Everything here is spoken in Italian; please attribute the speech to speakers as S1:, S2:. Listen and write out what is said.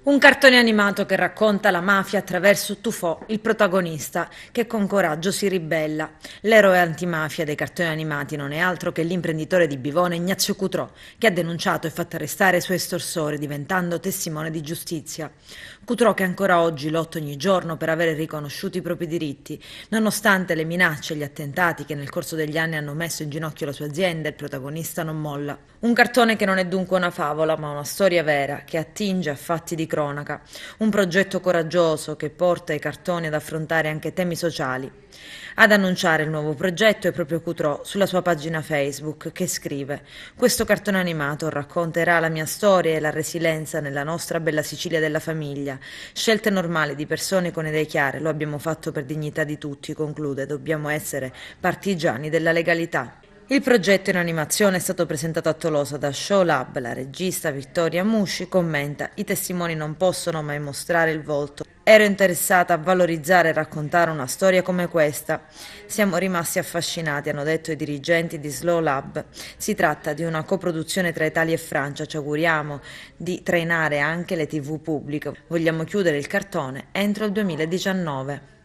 S1: Un cartone animato che racconta la mafia attraverso Tufò, il protagonista, che con coraggio si ribella. L'eroe antimafia dei cartoni animati non è altro che l'imprenditore di Bivone Ignazio Cutrò, che ha denunciato e fatto arrestare i suoi estorsori, diventando testimone di giustizia. Cutrò che ancora oggi lotta ogni giorno per avere riconosciuti i propri diritti, nonostante le minacce e gli attentati che nel corso degli anni hanno messo in ginocchio la sua azienda, il protagonista non molla. Un cartone che non è dunque una favola, ma una storia vera, che attinge a fatti di cronaca. Un progetto coraggioso che porta i cartoni ad affrontare anche temi sociali. Ad annunciare il nuovo progetto è proprio Cutrò sulla sua pagina Facebook che scrive: Questo cartone animato racconterà la mia storia e la resilienza nella nostra bella Sicilia della famiglia. Scelte normali di persone con idee chiare, lo abbiamo fatto per dignità di tutti, conclude, dobbiamo essere partigiani della legalità. Il progetto in animazione è stato presentato a Tolosa da Show Lab. La regista Vittoria Musci commenta: I testimoni non possono mai mostrare il volto. Ero interessata a valorizzare e raccontare una storia come questa. Siamo rimasti affascinati, hanno detto i dirigenti di Slow Lab. Si tratta di una coproduzione tra Italia e Francia. Ci auguriamo di trainare anche le TV pubbliche. Vogliamo chiudere il cartone entro il 2019.